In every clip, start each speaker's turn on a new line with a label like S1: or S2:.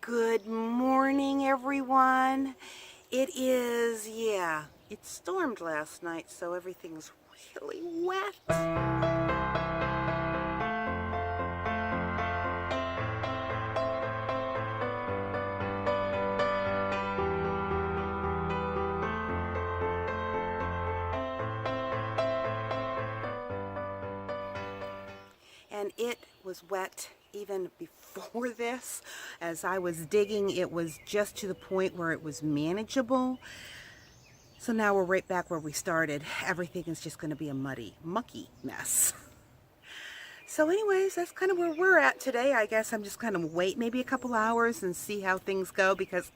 S1: Good morning, everyone. It stormed last night, so everything's really wet. And it was wet even before this. As I was digging, it was just to the point where it was manageable. So now we're right back where we started. Everything is just going to be a muddy, mucky mess. So anyways, that's kind of where we're at today. I guess I'm just kind of wait maybe a couple hours and see how things go, because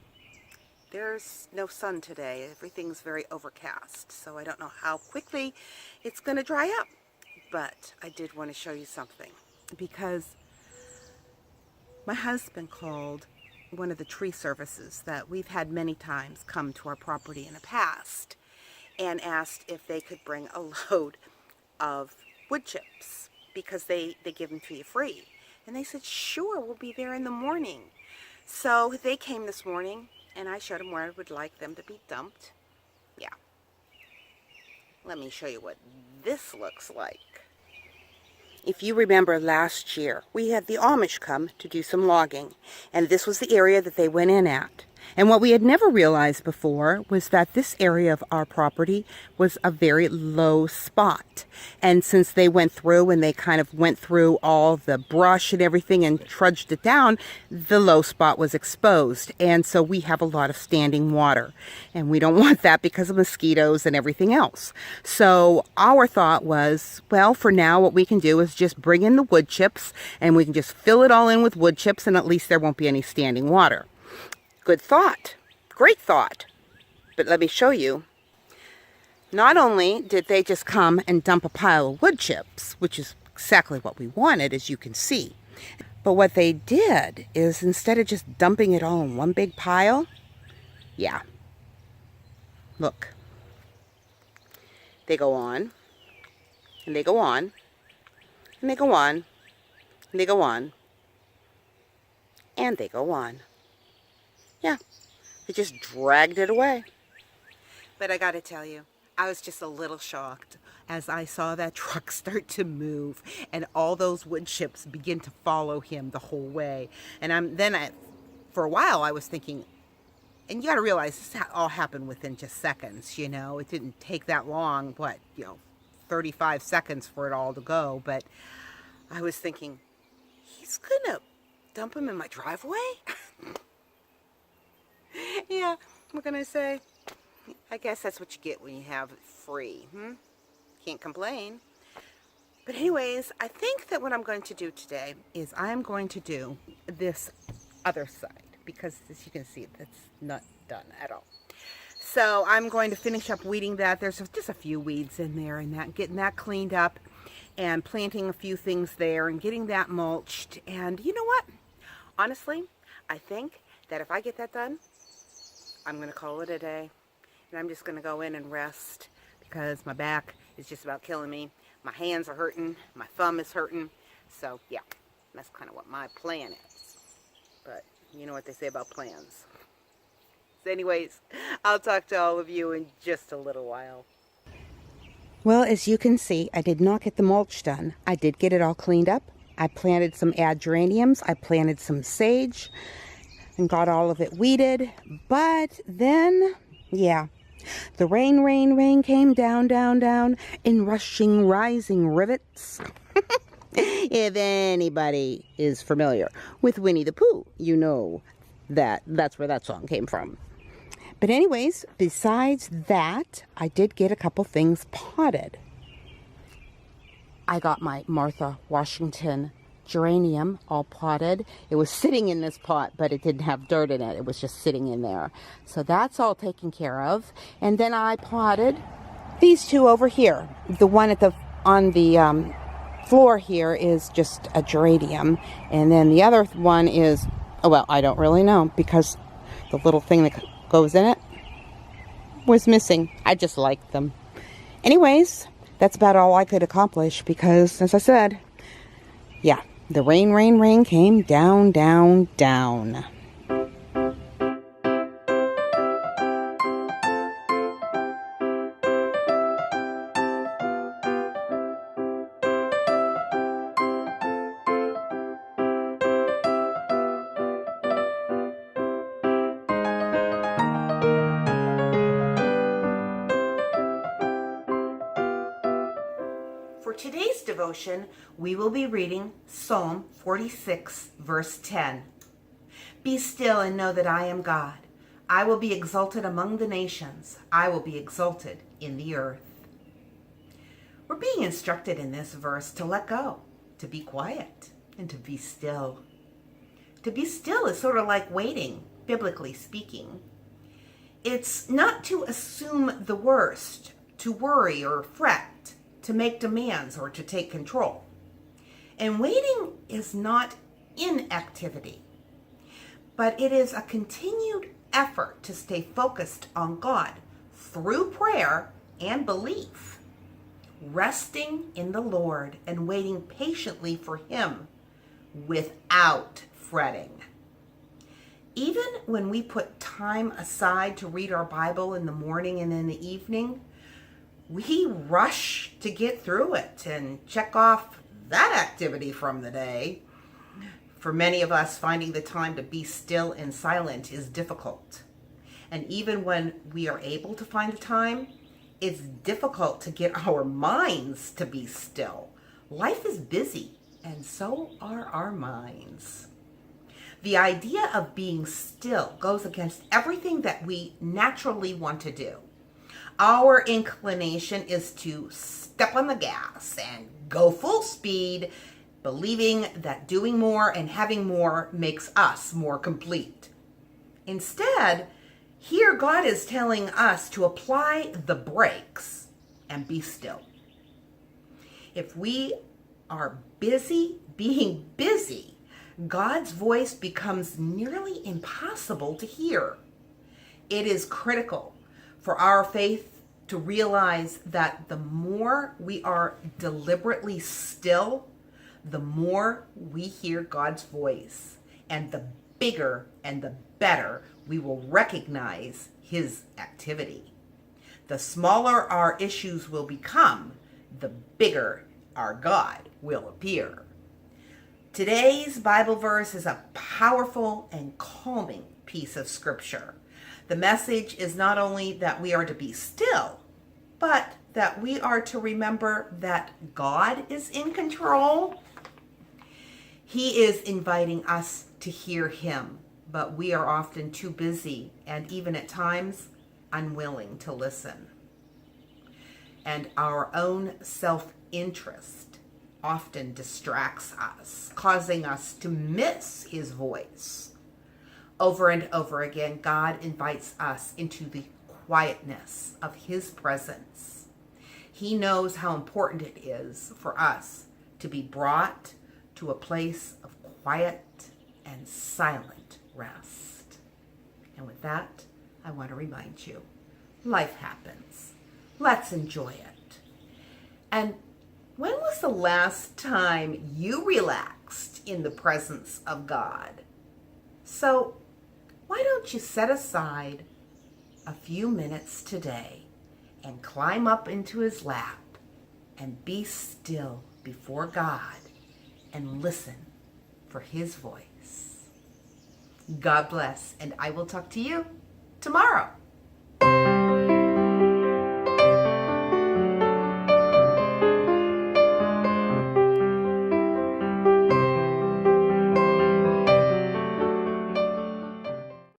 S1: there's no sun today. Everything's very overcast. So I don't know how quickly it's going to dry up. But I did want to show you something, because my husband called one of the tree services that we've had many times come to our property in the past and asked if they could bring a load of wood chips, because they give them to you free. And they said, sure, we'll be there in the morning. So they came this morning and I showed them where I would like them to be dumped. Yeah. Let me show you what this looks like. If you remember last year, we had the Amish come to do some logging, and this was the area that they went in at. And what we had never realized before was that this area of our property was a very low spot. And since they went through and they kind of went through all the brush and everything and trudged it down, the low spot was exposed. And so we have a lot of standing water. And we don't want that because of mosquitoes and everything else. So our thought was, well, for now what we can do is just bring in the wood chips, and we can just fill it all in with wood chips, and at least there won't be any standing water. Good thought. Great thought. But let me show you. Not only did they just come and dump a pile of wood chips, which is exactly what we wanted, as you can see, but what they did is, instead of just dumping it all in one big pile, yeah, look, they go on, and they go on, and they go on, and they go on, and they go on. Yeah, they just dragged it away. But I gotta tell you, I was just a little shocked as I saw that truck start to move and all those wood chips begin to follow him the whole way. And for a while I was thinking, and you gotta realize this all happened within just seconds, you know. It didn't take that long, 35 seconds for it all to go. But I was thinking, he's gonna dump him in my driveway? Yeah, what can I say? I guess that's what you get when you have it free. Can't complain. But anyways, I think that what I'm going to do today is I'm going to do this other side, because as you can see, that's not done at all. So I'm going to finish up weeding that. There's just a few weeds in there, and getting that cleaned up, and planting a few things there, and getting that mulched. And you know what? Honestly, I think that if I get that done, I'm going to call it a day, and I'm just going to go in and rest, because my back is just about killing me. My hands are hurting. My thumb is hurting. So, yeah, that's kind of what my plan is. But you know what they say about plans. So anyways, I'll talk to all of you in just a little while. Well, as you can see, I did not get the mulch done. I did get it all cleaned up. I planted some geraniums. I planted some sage and got all of it weeded. But then, yeah, the rain came down in rushing, rising rivets. If anybody is familiar with Winnie the Pooh, you know that's where that song came from. But anyways, besides that, I did get a couple things potted. I got my Martha Washington geranium all potted. It was sitting in this pot, but it didn't have dirt in it. It was just sitting in there. So that's all taken care of. And then I potted these two over here. The one on the floor here is just a geranium, and then the other one is, oh well, I don't really know, because the little thing that goes in it was missing. I just liked them. Anyways, that's about all I could accomplish, because as I said, yeah, the rain came down. devotion, we will be reading Psalm 46, verse 10. Be still and know that I am God. I will be exalted among the nations. I will be exalted in the earth. We're being instructed in this verse to let go, to be quiet, and to be still. To be still is sort of like waiting, biblically speaking. It's not to assume the worst, to worry or fret, to make demands or to take control. And waiting is not inactivity, but it is a continued effort to stay focused on God through prayer and belief, resting in the Lord and waiting patiently for Him without fretting. Even when we put time aside to read our Bible in the morning and in the evening, we rush to get through it and check off that activity from the day. For many of us, finding the time to be still and silent is difficult. And even when we are able to find the time, it's difficult to get our minds to be still. Life is busy, and so are our minds. The idea of being still goes against everything that we naturally want to do. Our inclination is to step on the gas and go full speed, believing that doing more and having more makes us more complete. Instead, here God is telling us to apply the brakes and be still. If we are busy being busy, God's voice becomes nearly impossible to hear. It is critical for our faith to realize that the more we are deliberately still, the more we hear God's voice, and the bigger and the better we will recognize His activity. The smaller our issues will become, the bigger our God will appear. Today's Bible verse is a powerful and calming piece of scripture. The message is not only that we are to be still, but that we are to remember that God is in control. He is inviting us to hear Him, but we are often too busy and even at times unwilling to listen. And our own self-interest often distracts us, causing us to miss His voice. Over and over again, God invites us into the quietness of His presence. He knows how important it is for us to be brought to a place of quiet and silent rest. And with that, I want to remind you, life happens. Let's enjoy it. And when was the last time you relaxed in the presence of God? So why don't you set aside a few minutes today and climb up into His lap and be still before God and listen for His voice. God bless, and I will talk to you tomorrow.